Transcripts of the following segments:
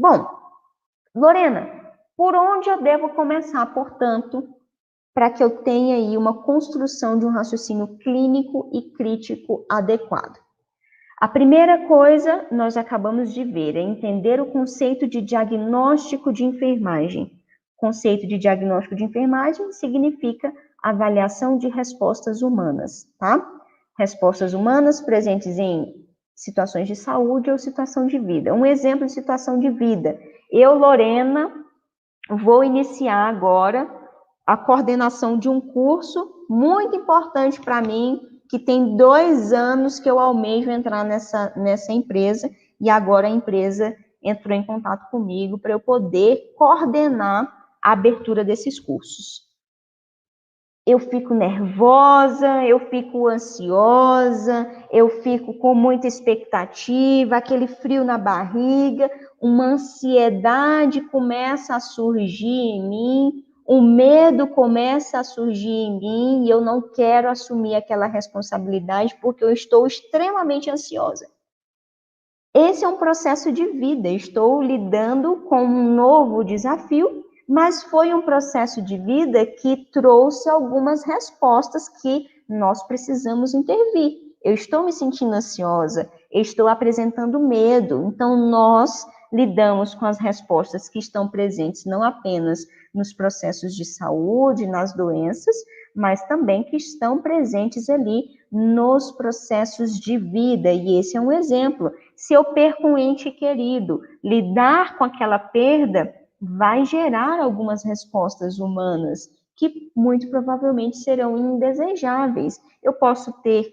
Bom, Lorena, por onde eu devo começar, portanto, para que eu tenha aí uma construção de um raciocínio clínico e crítico adequado? A primeira coisa, nós acabamos de ver, é entender o conceito de diagnóstico de enfermagem. Conceito de diagnóstico de enfermagem significa avaliação de respostas humanas, tá? Respostas humanas presentes em situações de saúde ou situação de vida. Um exemplo de situação de vida. Eu, Lorena, vou iniciar agora a coordenação de um curso muito importante para mim, que tem 2 anos que eu almejo entrar nessa empresa, e agora a empresa entrou em contato comigo para eu poder coordenar a abertura desses cursos. Eu fico nervosa, eu fico ansiosa, eu fico com muita expectativa, aquele frio na barriga, uma ansiedade começa a surgir em mim, o medo começa a surgir em mim e eu não quero assumir aquela responsabilidade porque eu estou extremamente ansiosa. Esse é um processo de vida, estou lidando com um novo desafio, mas foi um processo de vida que trouxe algumas respostas que nós precisamos intervir. Eu estou me sentindo ansiosa, estou apresentando medo, então nós lidamos com as respostas que estão presentes não apenas nos processos de saúde, nas doenças, mas também que estão presentes ali nos processos de vida, e esse é um exemplo. Se eu perco um ente querido, lidar com aquela perda vai gerar algumas respostas humanas que muito provavelmente serão indesejáveis. Eu posso ter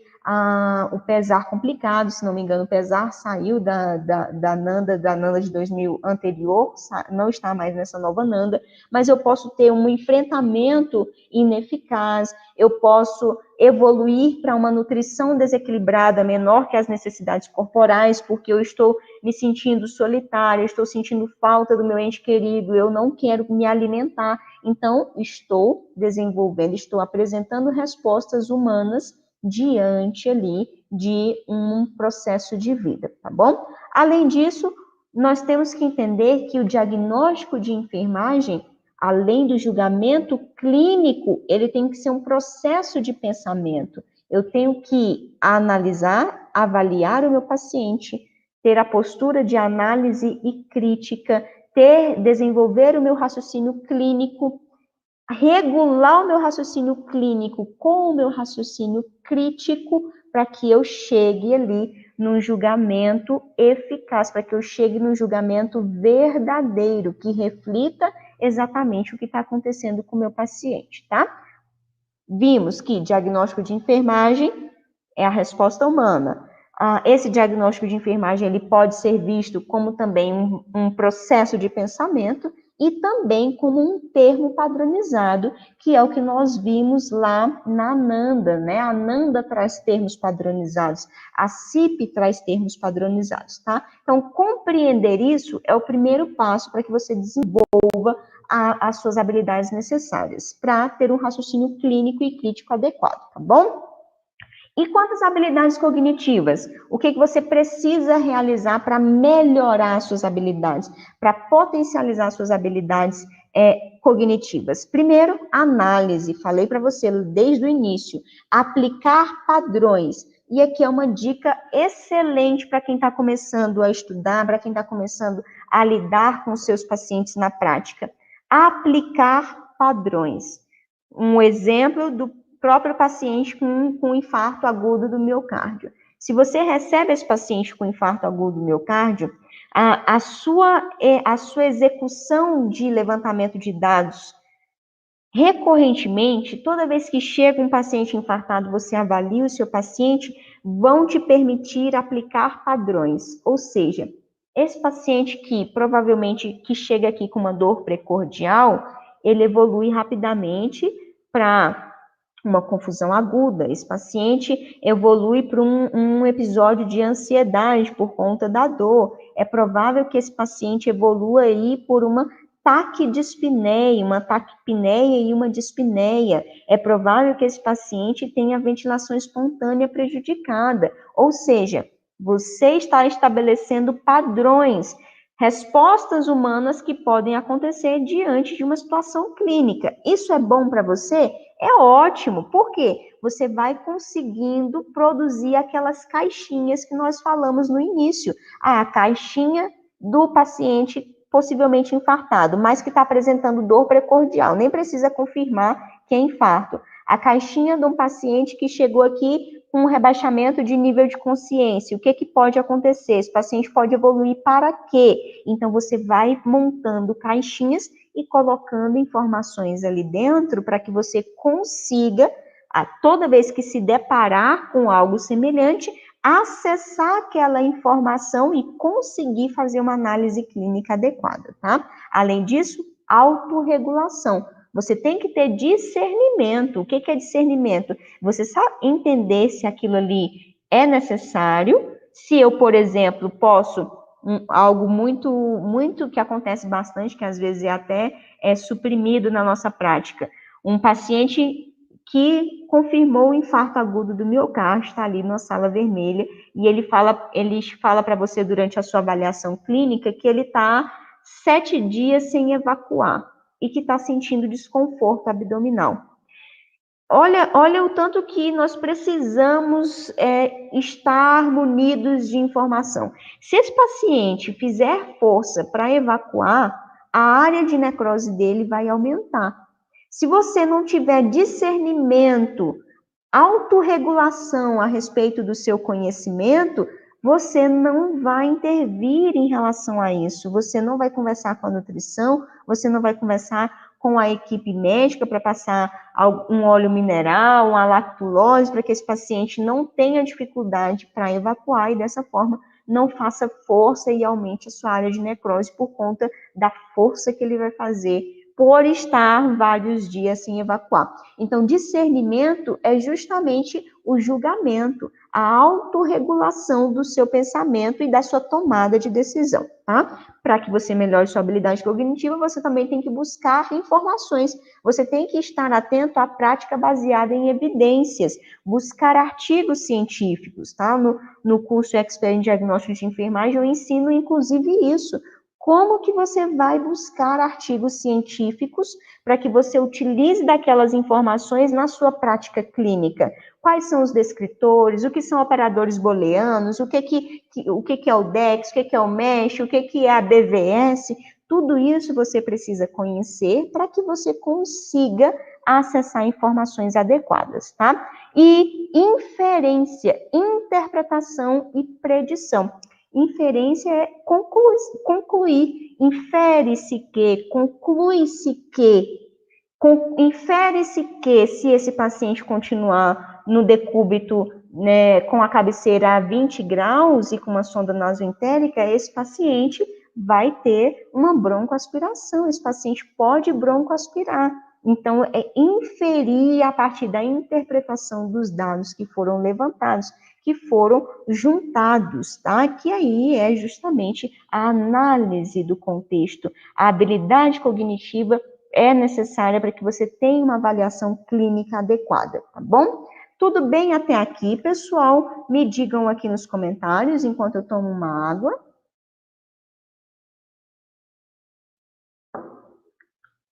o pesar complicado, se não me engano, o pesar saiu da Nanda de 2000 anterior, não está mais nessa nova Nanda, mas eu posso ter um enfrentamento ineficaz, eu posso evoluir para uma nutrição desequilibrada, menor que as necessidades corporais, porque eu estou me sentindo solitária, estou sentindo falta do meu ente querido, eu não quero me alimentar. Então, estou desenvolvendo, estou apresentando respostas humanas diante ali de um processo de vida, tá bom? Além disso, nós temos que entender que o diagnóstico de enfermagem, além do julgamento clínico, ele tem que ser um processo de pensamento. Eu tenho que analisar, avaliar o meu paciente, ter a postura de análise e crítica, desenvolver o meu raciocínio clínico, regular o meu raciocínio clínico com o meu raciocínio crítico, para que eu chegue ali num julgamento eficaz, para que eu chegue num julgamento verdadeiro, que reflita exatamente o que está acontecendo com o meu paciente, tá? Vimos que diagnóstico de enfermagem é a resposta humana. Esse diagnóstico de enfermagem ele pode ser visto como também um processo de pensamento e também como um termo padronizado, que é o que nós vimos lá na Nanda, né? A Nanda traz termos padronizados, a CIP traz termos padronizados, tá? Então, compreender isso é o primeiro passo para que você desenvolva as suas habilidades necessárias para ter um raciocínio clínico e crítico adequado, tá bom? E quanto às habilidades cognitivas? O que você precisa realizar para melhorar as suas habilidades, para potencializar suas habilidades cognitivas? Primeiro, análise. Falei para você desde o início. Aplicar padrões. E aqui é uma dica excelente para quem está começando a estudar, para quem está começando a lidar com seus pacientes na prática. Aplicar padrões. Um exemplo do próprio paciente com infarto agudo do miocárdio. Se você recebe esse paciente com infarto agudo do miocárdio, a sua execução de levantamento de dados recorrentemente, toda vez que chega um paciente infartado, você avalia o seu paciente, vão te permitir aplicar padrões. Ou seja, esse paciente que provavelmente que chega aqui com uma dor precordial, ele evolui rapidamente para uma confusão aguda. Esse paciente evolui para um episódio de ansiedade por conta da dor. É provável que esse paciente evolua aí por uma taquidispneia, uma taquipneia e uma dispneia. É provável que esse paciente tenha ventilação espontânea prejudicada. Ou seja, você está estabelecendo padrões. respostas humanas que podem acontecer diante de uma situação clínica. Isso é bom para você? É ótimo. Por quê? Você vai conseguindo produzir aquelas caixinhas que nós falamos no início. A caixinha do paciente possivelmente infartado, mas que está apresentando dor precordial. Nem precisa confirmar que é infarto. A caixinha de um paciente que chegou aqui com um rebaixamento de nível de consciência. O que pode acontecer? Esse paciente pode evoluir para quê? Então, você vai montando caixinhas e colocando informações ali dentro para que você consiga, toda vez que se deparar com algo semelhante, acessar aquela informação e conseguir fazer uma análise clínica adequada, tá? Além disso, autorregulação. Você tem que ter discernimento. O que é discernimento? Você sabe entender se aquilo ali é necessário. Se eu, por exemplo, posso, algo muito que acontece bastante, que às vezes até é suprimido na nossa prática. Um paciente que confirmou o infarto agudo do miocárdio, está ali na sala vermelha, e ele fala para você durante a sua avaliação clínica que ele está 7 dias sem evacuar e que está sentindo desconforto abdominal. Olha o tanto que nós precisamos estar munidos de informação. Se esse paciente fizer força para evacuar, a área de necrose dele vai aumentar. Se você não tiver discernimento, autorregulação a respeito do seu conhecimento, você não vai intervir em relação a isso. Você não vai conversar com a nutrição, você não vai conversar com a equipe médica para passar um óleo mineral, uma lactulose, para que esse paciente não tenha dificuldade para evacuar e dessa forma não faça força e aumente a sua área de necrose por conta da força que ele vai fazer por estar vários dias sem evacuar. Então, discernimento é justamente o julgamento, a autorregulação do seu pensamento e da sua tomada de decisão, tá? Para que você melhore sua habilidade cognitiva, você também tem que buscar informações. Você tem que estar atento à prática baseada em evidências, buscar artigos científicos, tá? No curso Expert em Diagnóstico de Enfermagem, eu ensino, inclusive, isso. Como que você vai buscar artigos científicos para que você utilize daquelas informações na sua prática clínica? Quais são os descritores, o que são operadores booleanos, o que é o DEX, o que é o MESH, o que é a BVS? Tudo isso você precisa conhecer para que você consiga acessar informações adequadas, tá? E inferência, interpretação e predição. Inferência é concluir. Infere-se que, conclui-se que, infere-se que, se esse paciente continuar no decúbito, né, com a cabeceira a 20 graus e com uma sonda nasoentérica, esse paciente vai ter uma broncoaspiração, esse paciente pode broncoaspirar. Então, é inferir a partir da interpretação dos dados que foram levantados, que foram juntados, tá? Que aí é justamente a análise do contexto. A habilidade cognitiva é necessária para que você tenha uma avaliação clínica adequada, tá bom? Tudo bem até aqui, pessoal? Me digam aqui nos comentários enquanto eu tomo uma água.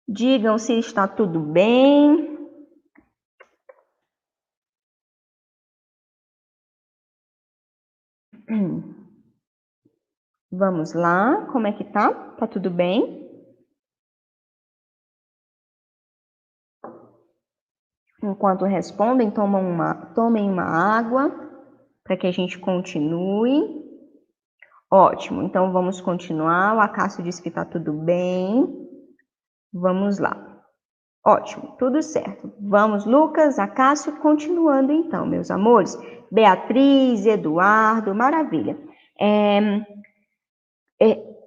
Digam se está tudo bem. Vamos lá, como é que tá? Tá tudo bem? Enquanto respondem, tomem uma água para que a gente continue. Ótimo, então vamos continuar. O Acácio disse que está tudo bem. Vamos lá. Ótimo, tudo certo. Vamos, Lucas, Acácio, continuando então, meus amores. Beatriz, Eduardo, maravilha.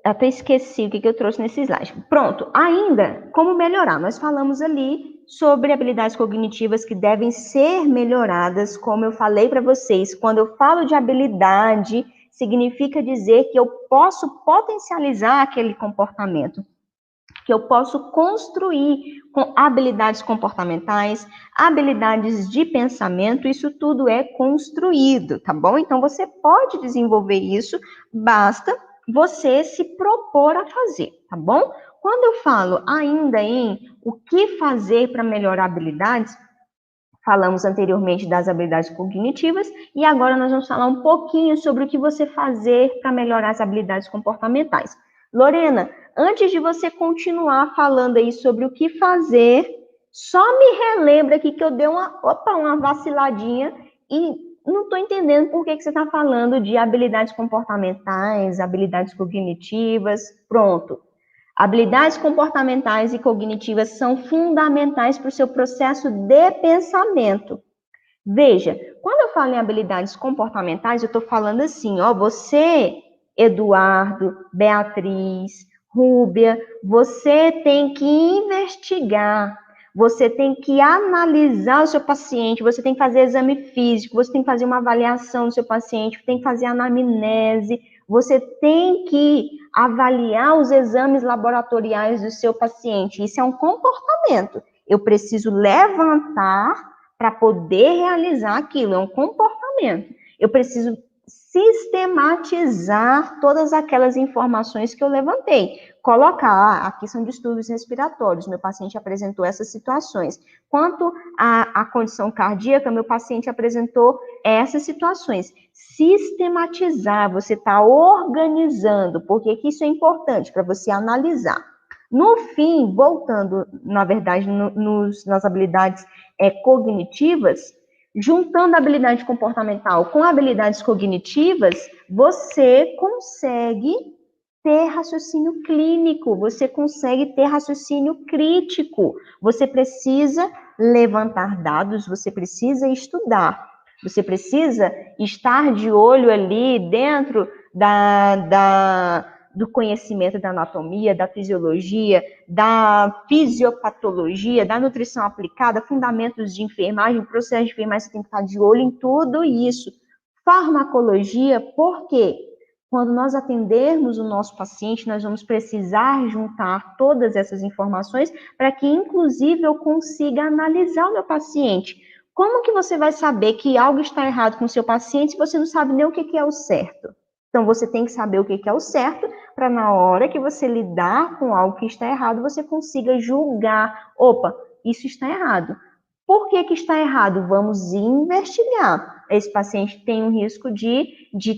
Até esqueci o que eu trouxe nesse slide. Pronto, ainda, como melhorar? Nós falamos ali sobre habilidades cognitivas que devem ser melhoradas, como eu falei para vocês. Quando eu falo de habilidade, significa dizer que eu posso potencializar aquele comportamento, que eu posso construir com habilidades comportamentais, habilidades de pensamento, isso tudo é construído, tá bom? Então, você pode desenvolver isso, basta você se propor a fazer, tá bom? Quando eu falo ainda em o que fazer para melhorar habilidades, falamos anteriormente das habilidades cognitivas e agora nós vamos falar um pouquinho sobre o que você fazer para melhorar as habilidades comportamentais. Lorena, antes de você continuar falando aí sobre o que fazer, só me relembra aqui que eu dei uma vaciladinha e não estou entendendo por que você está falando de habilidades comportamentais, habilidades cognitivas. Pronto. Habilidades comportamentais e cognitivas são fundamentais para o seu processo de pensamento. Veja, quando eu falo em habilidades comportamentais, eu estou falando assim, ó, você, Eduardo, Beatriz, Rúbia, você tem que investigar, você tem que analisar o seu paciente, você tem que fazer exame físico, você tem que fazer uma avaliação do seu paciente, tem que fazer anamnese, você tem que avaliar os exames laboratoriais do seu paciente. Isso é um comportamento. Eu preciso levantar para poder realizar aquilo, é um comportamento. Eu preciso sistematizar todas aquelas informações que eu levantei. Colocar, aqui são distúrbios respiratórios, meu paciente apresentou essas situações. Quanto à condição cardíaca, meu paciente apresentou essas situações. Sistematizar, você está organizando, porque que isso é importante para você analisar. No fim, voltando, na verdade, nas habilidades cognitivas, juntando a habilidade comportamental com habilidades cognitivas, você consegue ter raciocínio clínico, você consegue ter raciocínio crítico. Você precisa levantar dados, você precisa estudar, você precisa estar de olho ali dentro do conhecimento da anatomia, da fisiologia, da fisiopatologia, da nutrição aplicada, fundamentos de enfermagem, processo de enfermagem, você tem que estar de olho em tudo isso. Farmacologia, por quê? Quando nós atendermos o nosso paciente, nós vamos precisar juntar todas essas informações para que, inclusive, eu consiga analisar o meu paciente. Como que você vai saber que algo está errado com o seu paciente se você não sabe nem o que é o certo? Então, você tem que saber o que é o certo para na hora que você lidar com algo que está errado, você consiga julgar, opa, isso está errado. Por que está errado? Vamos investigar. Esse paciente tem um risco de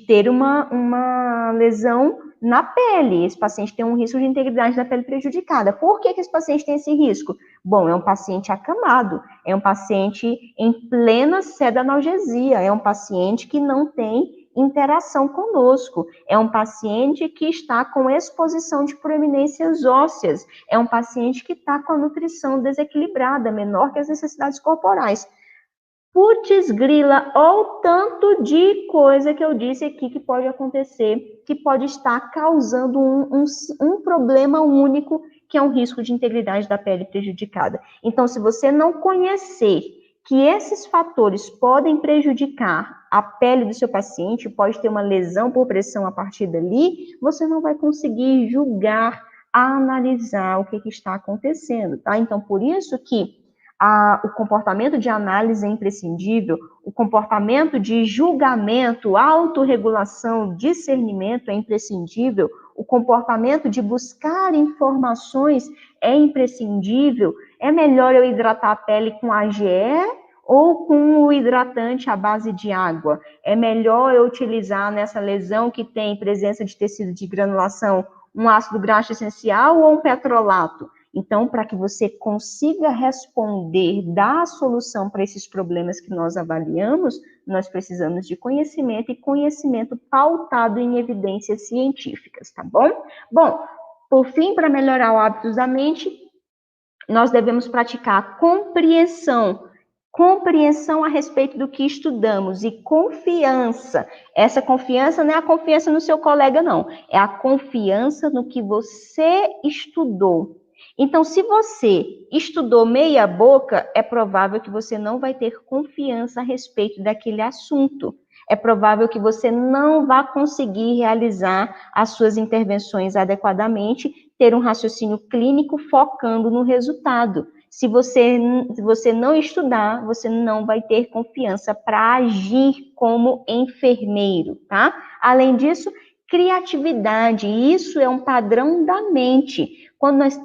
ter uma lesão na pele. Esse paciente tem um risco de integridade da pele prejudicada. Por que esse paciente tem esse risco? Bom, é um paciente acamado, é um paciente em plena sedanalgesia, é um paciente que não tem interação conosco. É um paciente que está com exposição de proeminências ósseas. É um paciente que está com a nutrição desequilibrada, menor que as necessidades corporais. Putz grila, olha o tanto de coisa que eu disse aqui que pode acontecer, que pode estar causando um problema único, que é um risco de integridade da pele prejudicada. Então, se você não conhecer que esses fatores podem prejudicar a pele do seu paciente, pode ter uma lesão por pressão a partir dali, você não vai conseguir julgar, analisar o que está acontecendo, tá? Então, por isso que o comportamento de análise é imprescindível, o comportamento de julgamento, autorregulação, discernimento é imprescindível, o comportamento de buscar informações é imprescindível. É melhor eu hidratar a pele com AGE ou com o hidratante à base de água? É melhor eu utilizar nessa lesão que tem presença de tecido de granulação um ácido graxo essencial ou um petrolato? Então, para que você consiga responder, dar a solução para esses problemas que nós avaliamos, nós precisamos de conhecimento e conhecimento pautado em evidências científicas, tá bom? Bom, por fim, para melhorar o hábitos da mente, nós devemos praticar a compreensão a respeito do que estudamos e confiança. Essa confiança não é a confiança no seu colega, não. É a confiança no que você estudou. Então, se você estudou meia boca, é provável que você não vai ter confiança a respeito daquele assunto. É provável que você não vá conseguir realizar as suas intervenções adequadamente, ter um raciocínio clínico focando no resultado. Se você não estudar, você não vai ter confiança para agir como enfermeiro, tá? Além disso, criatividade. Isso é um padrão da mente. Quando nós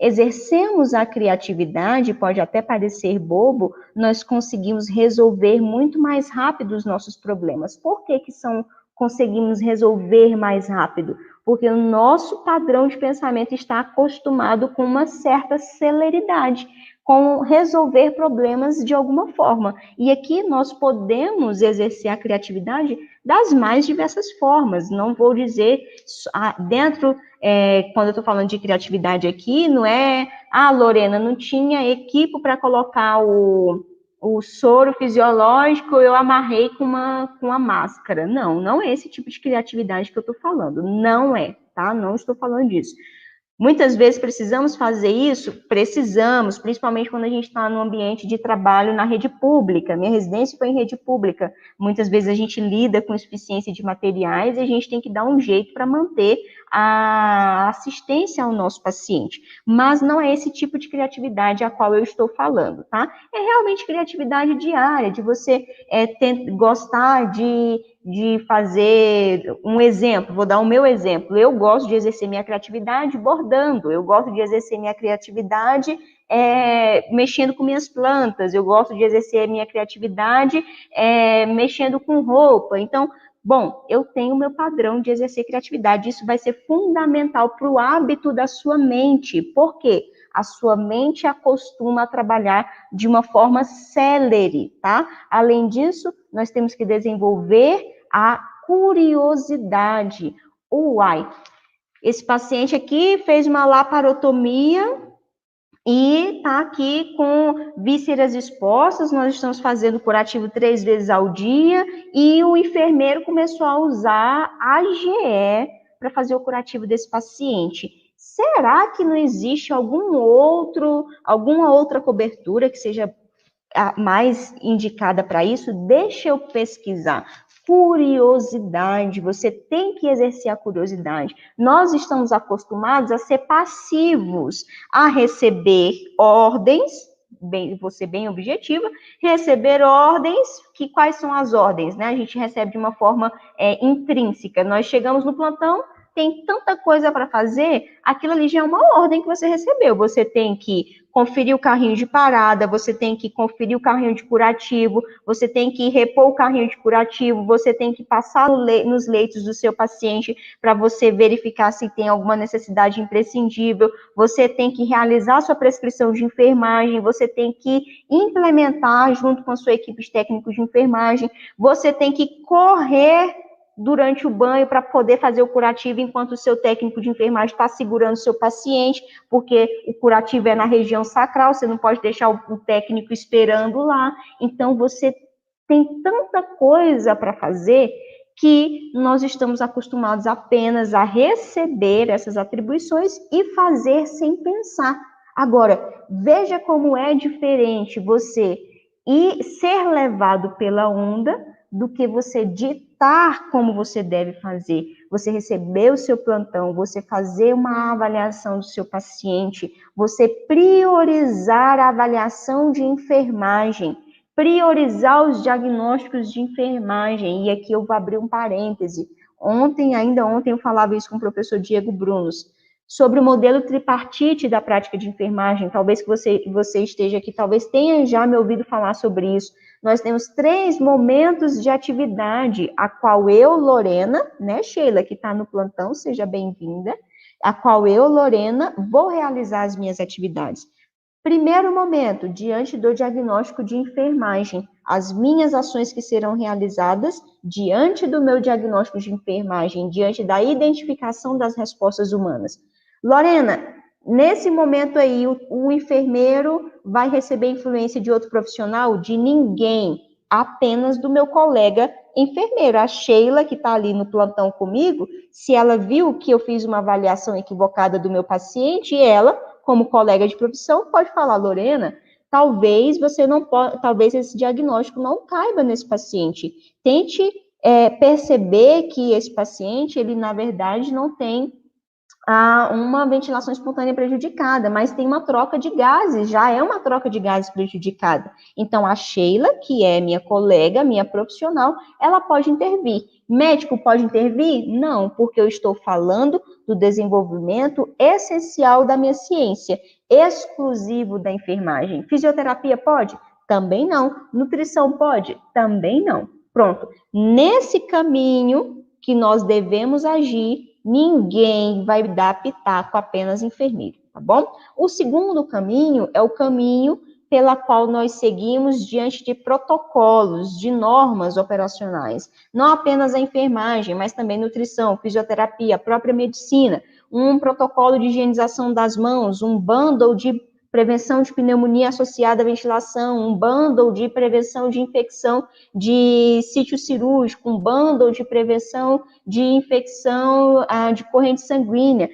exercemos a criatividade, pode até parecer bobo, nós conseguimos resolver muito mais rápido os nossos problemas. Por que conseguimos resolver mais rápido? Porque o nosso padrão de pensamento está acostumado com uma certa celeridade, com resolver problemas de alguma forma. E aqui nós podemos exercer a criatividade das mais diversas formas. Não vou dizer quando eu estou falando de criatividade aqui, não é, Lorena, não tinha equipe para colocar o soro fisiológico, eu amarrei com uma máscara. Não é esse tipo de criatividade que eu estou falando. Não é, tá? Não estou falando disso. Muitas vezes precisamos fazer isso? Precisamos, principalmente quando a gente está no ambiente de trabalho na rede pública. Minha residência foi em rede pública. Muitas vezes a gente lida com insuficiência de materiais e a gente tem que dar um jeito para manter a assistência ao nosso paciente. Mas não é esse tipo de criatividade a qual eu estou falando, tá? É realmente criatividade diária, de você gostar de fazer um exemplo, vou dar o meu exemplo. Eu gosto de exercer minha criatividade bordando, eu gosto de exercer minha criatividade mexendo com minhas plantas, eu gosto de exercer minha criatividade mexendo com roupa. Então, bom, eu tenho o meu padrão de exercer criatividade, isso vai ser fundamental para o hábito da sua mente. Por quê? A sua mente acostuma a trabalhar de uma forma célere, tá? Além disso, nós temos que desenvolver a curiosidade. Uai, esse paciente aqui fez uma laparotomia e está aqui com vísceras expostas, nós estamos fazendo curativo 3 vezes ao dia e o enfermeiro começou a usar AGE para fazer o curativo desse paciente. Será que não existe alguma outra cobertura que seja mais indicada para isso? Deixa eu pesquisar. Curiosidade, você tem que exercer a curiosidade. Nós estamos acostumados a ser passivos, a receber ordens, vou ser bem objetiva, receber ordens, quais são as ordens, né? A gente recebe de uma forma intrínseca. Nós chegamos no plantão, tem tanta coisa para fazer, aquilo ali já é uma ordem que você recebeu. Você tem que conferir o carrinho de parada, você tem que conferir o carrinho de curativo, você tem que repor o carrinho de curativo, você tem que passar nos leitos do seu paciente para você verificar se tem alguma necessidade imprescindível, você tem que realizar sua prescrição de enfermagem, você tem que implementar junto com a sua equipe de técnicos de enfermagem, você tem que correr durante o banho para poder fazer o curativo enquanto o seu técnico de enfermagem está segurando o seu paciente, porque o curativo é na região sacral, você não pode deixar o técnico esperando lá. Então, você tem tanta coisa para fazer que nós estamos acostumados apenas a receber essas atribuições e fazer sem pensar. Agora, veja como é diferente você ser levado pela onda do que você ditar como você deve fazer. Você receber o seu plantão, você fazer uma avaliação do seu paciente, você priorizar a avaliação de enfermagem, priorizar os diagnósticos de enfermagem. E aqui eu vou abrir um parêntese. Ainda ontem eu falava isso com o professor Diego Brunos, sobre o modelo tripartite da prática de enfermagem. Talvez que você esteja aqui, talvez tenha já me ouvido falar sobre isso. Nós temos 3 momentos de atividade, a qual eu, Lorena, né, Sheila, que está no plantão, seja bem-vinda, a qual eu, Lorena, vou realizar as minhas atividades. Primeiro momento, diante do diagnóstico de enfermagem, as minhas ações que serão realizadas diante do meu diagnóstico de enfermagem, diante da identificação das respostas humanas. Lorena, nesse momento aí, o enfermeiro vai receber influência de outro profissional? De ninguém, apenas do meu colega enfermeiro. A Sheila, que está ali no plantão comigo, se ela viu que eu fiz uma avaliação equivocada do meu paciente, ela, como colega de profissão, pode falar, Lorena, talvez esse diagnóstico não caiba nesse paciente. Tente perceber que esse paciente, ele na verdade não tem uma ventilação espontânea prejudicada, mas tem uma troca de gases, já é uma troca de gases prejudicada. Então, a Sheila, que é minha colega, minha profissional, ela pode intervir. Médico pode intervir? Não, porque eu estou falando do desenvolvimento essencial da minha ciência, exclusivo da enfermagem. Fisioterapia pode? Também não. Nutrição pode? Também não. Pronto. Nesse caminho que nós devemos agir, ninguém vai dar pitaco, apenas enfermeiro, tá bom? O segundo caminho é o caminho pela qual nós seguimos diante de protocolos, de normas operacionais. Não apenas a enfermagem, mas também nutrição, fisioterapia, a própria medicina, um protocolo de higienização das mãos, um bundle de prevenção de pneumonia associada à ventilação, um bundle de prevenção de infecção de sítio cirúrgico, um bundle de prevenção de infecção de corrente sanguínea.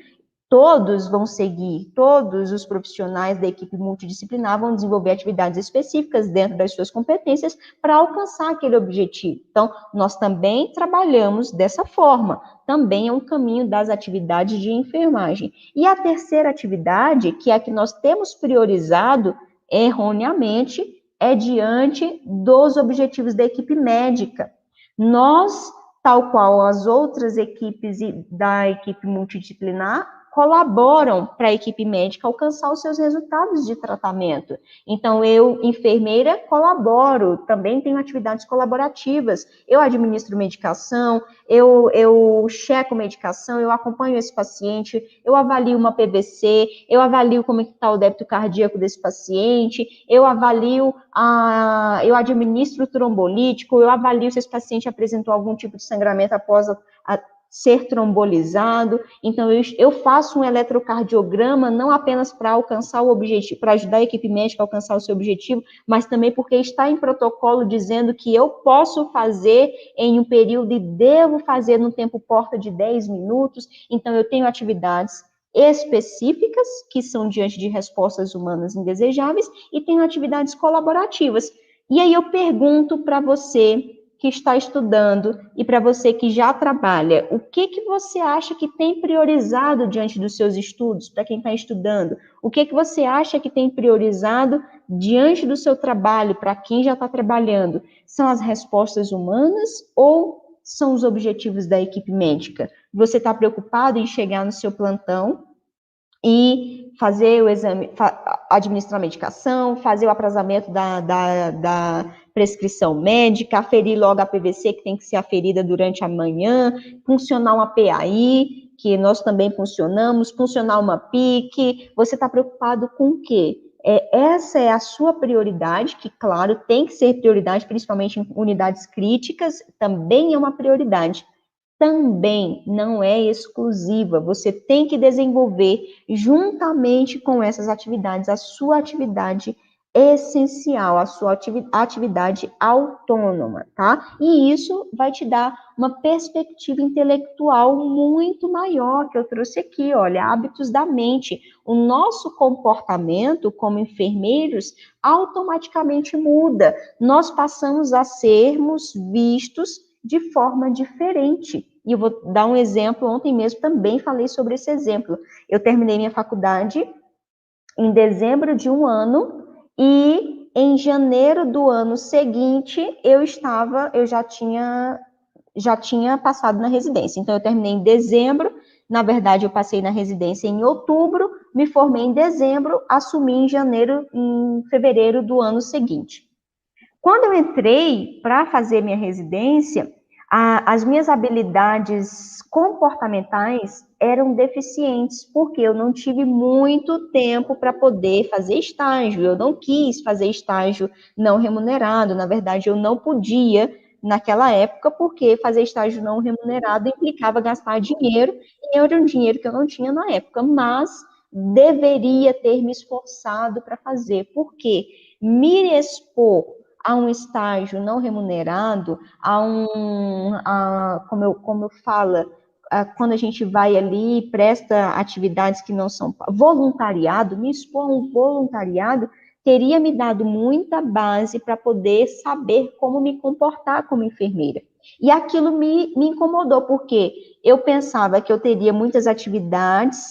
Todos vão seguir, todos os profissionais da equipe multidisciplinar vão desenvolver atividades específicas dentro das suas competências para alcançar aquele objetivo. Então, nós também trabalhamos dessa forma, também é um caminho das atividades de enfermagem. E a terceira atividade, que é a que nós temos priorizado erroneamente, é diante dos objetivos da equipe médica. Nós, tal qual as outras equipes da equipe multidisciplinar, colaboram para a equipe médica alcançar os seus resultados de tratamento. Então, eu, enfermeira, colaboro, também tenho atividades colaborativas. Eu administro medicação, eu checo medicação, eu acompanho esse paciente, eu avalio uma PVC, eu avalio como está o débito cardíaco desse paciente, eu avalio, eu administro o trombolítico, eu avalio se esse paciente apresentou algum tipo de sangramento após ser trombolizado. Então, eu faço um eletrocardiograma não apenas para alcançar o objetivo, para ajudar a equipe médica a alcançar o seu objetivo, mas também porque está em protocolo dizendo que eu posso fazer em um período e devo fazer no tempo porta de 10 minutos. Então, eu tenho atividades específicas, que são diante de respostas humanas indesejáveis, e tenho atividades colaborativas. E aí eu pergunto para você que está estudando e para você que já trabalha, o que você acha que tem priorizado diante dos seus estudos, para quem está estudando? O que você acha que tem priorizado diante do seu trabalho, para quem já está trabalhando? São as respostas humanas ou são os objetivos da equipe médica? Você está preocupado em chegar no seu plantão e fazer o exame, administrar a medicação, fazer o aprazamento da prescrição médica, aferir logo a PVC, que tem que ser aferida durante a manhã, funcionar uma PAI, que nós também funcionamos, funcionar uma PIC. Você está preocupado com o quê? Essa é a sua prioridade, que, claro, tem que ser prioridade, principalmente em unidades críticas, também é uma prioridade. Também não é exclusiva, você tem que desenvolver, juntamente com essas atividades, a sua atividade essencial, a sua atividade autônoma, tá? E isso vai te dar uma perspectiva intelectual muito maior, que eu trouxe aqui, olha, hábitos da mente. O nosso comportamento como enfermeiros automaticamente muda, nós passamos a sermos vistos de forma diferente. E eu vou dar um exemplo, ontem mesmo também falei sobre esse exemplo. Eu terminei minha faculdade em dezembro de um ano e em janeiro do ano seguinte eu já tinha passado na residência. Então eu terminei em dezembro, na verdade eu passei na residência em outubro, me formei em dezembro, assumi em fevereiro do ano seguinte. Quando eu entrei para fazer minha residência, as minhas habilidades comportamentais eram deficientes, porque eu não tive muito tempo para poder fazer estágio, eu não quis fazer estágio não remunerado, na verdade eu não podia naquela época, porque fazer estágio não remunerado implicava gastar dinheiro, e era um dinheiro que eu não tinha na época, mas deveria ter me esforçado para fazer, porque me expor a um estágio não remunerado, como eu falo, quando a gente vai ali e presta atividades que não são voluntariado, me expor a um voluntariado, teria me dado muita base para poder saber como me comportar como enfermeira. E aquilo me incomodou, porque eu pensava que eu teria muitas atividades,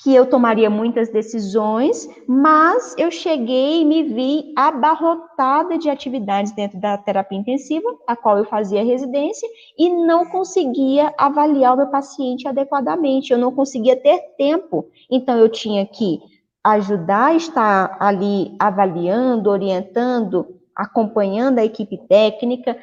que eu tomaria muitas decisões, mas eu cheguei e me vi abarrotada de atividades dentro da terapia intensiva, a qual eu fazia residência, e não conseguia avaliar o meu paciente adequadamente, eu não conseguia ter tempo. Então, eu tinha que ajudar, estar ali avaliando, orientando, acompanhando a equipe técnica,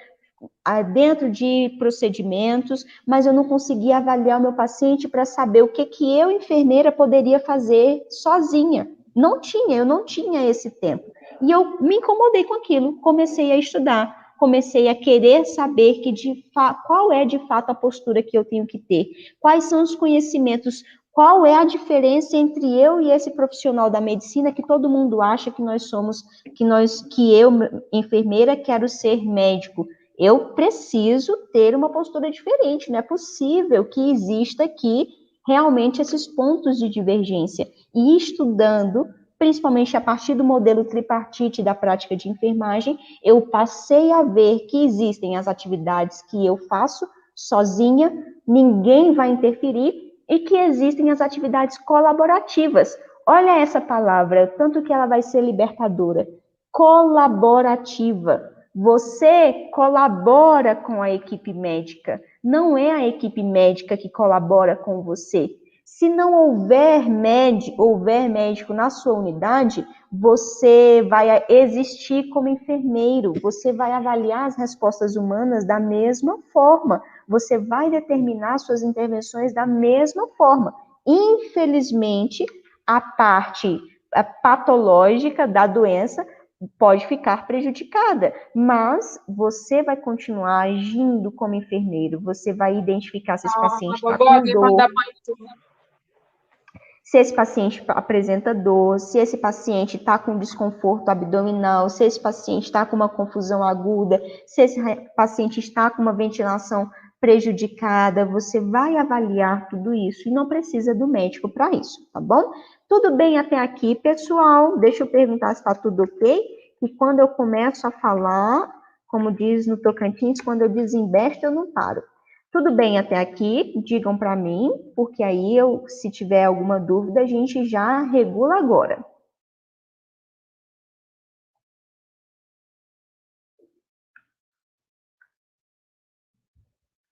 dentro de procedimentos, mas eu não conseguia avaliar o meu paciente para saber o que eu, enfermeira, poderia fazer sozinha. Eu não tinha esse tempo. E eu me incomodei com aquilo, comecei a estudar, comecei a querer saber qual é de fato a postura que eu tenho que ter, quais são os conhecimentos, qual é a diferença entre eu e esse profissional da medicina que todo mundo acha que nós somos, que eu, enfermeira, quero ser médico. Eu preciso ter uma postura diferente, não é possível que exista aqui realmente esses pontos de divergência. E estudando, principalmente a partir do modelo tripartite da prática de enfermagem, eu passei a ver que existem as atividades que eu faço sozinha, ninguém vai interferir, e que existem as atividades colaborativas. Olha essa palavra, tanto que ela vai ser libertadora. Colaborativa. Você colabora com a equipe médica, não é a equipe médica que colabora com você. Se não houver médico na sua unidade, você vai existir como enfermeiro, você vai avaliar as respostas humanas da mesma forma, você vai determinar suas intervenções da mesma forma. Infelizmente, a parte patológica da doença pode ficar prejudicada, mas você vai continuar agindo como enfermeiro, você vai identificar se esse paciente está com dor, se esse paciente apresenta dor, se esse paciente está com desconforto abdominal, se esse paciente está com uma confusão aguda, se esse paciente está com uma ventilação prejudicada, você vai avaliar tudo isso e não precisa do médico para isso, tá bom? Tudo bem até aqui, pessoal? Deixa eu perguntar se está tudo ok. E quando eu começo a falar, como diz no Tocantins, quando eu desembesto, eu não paro. Tudo bem até aqui? Digam para mim, porque aí se tiver alguma dúvida, a gente já regula agora.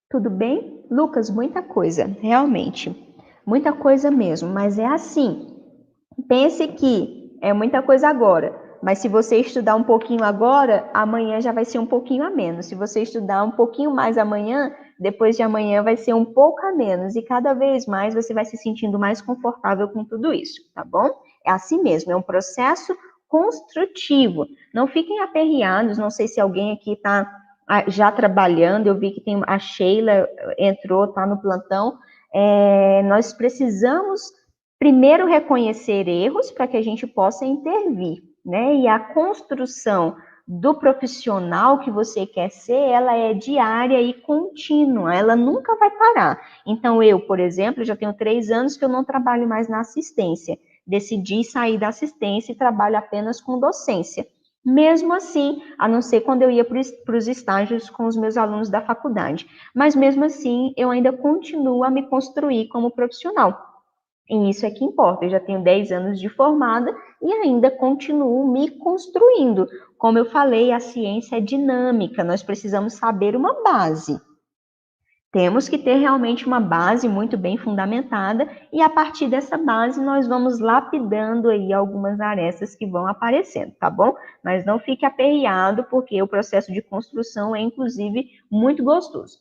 Tudo bem? Lucas, muita coisa, realmente. Muita coisa mesmo, mas é assim. Pense que é muita coisa agora, mas se você estudar um pouquinho agora, amanhã já vai ser um pouquinho a menos. Se você estudar um pouquinho mais amanhã, depois de amanhã vai ser um pouco a menos. E cada vez mais você vai se sentindo mais confortável com tudo isso, tá bom? É assim mesmo, é um processo construtivo. Não fiquem aperreados, não sei se alguém aqui está já trabalhando, eu vi que tem a Sheila entrou, está no plantão. Nós precisamos primeiro reconhecer erros para que a gente possa intervir, né? E a construção do profissional que você quer ser, ela é diária e contínua, ela nunca vai parar. Então, eu, por exemplo, já tenho 3 anos que eu não trabalho mais na assistência. Decidi sair da assistência e trabalho apenas com docência. Mesmo assim, a não ser quando eu ia para os estágios com os meus alunos da faculdade. Mas mesmo assim, eu ainda continuo a me construir como profissional. E isso é que importa. Eu já tenho 10 anos de formada e ainda continuo me construindo. Como eu falei, a ciência é dinâmica, nós precisamos saber uma base. Temos que ter realmente uma base muito bem fundamentada e a partir dessa base nós vamos lapidando aí algumas arestas que vão aparecendo, tá bom? Mas não fique aperreado porque o processo de construção é inclusive muito gostoso.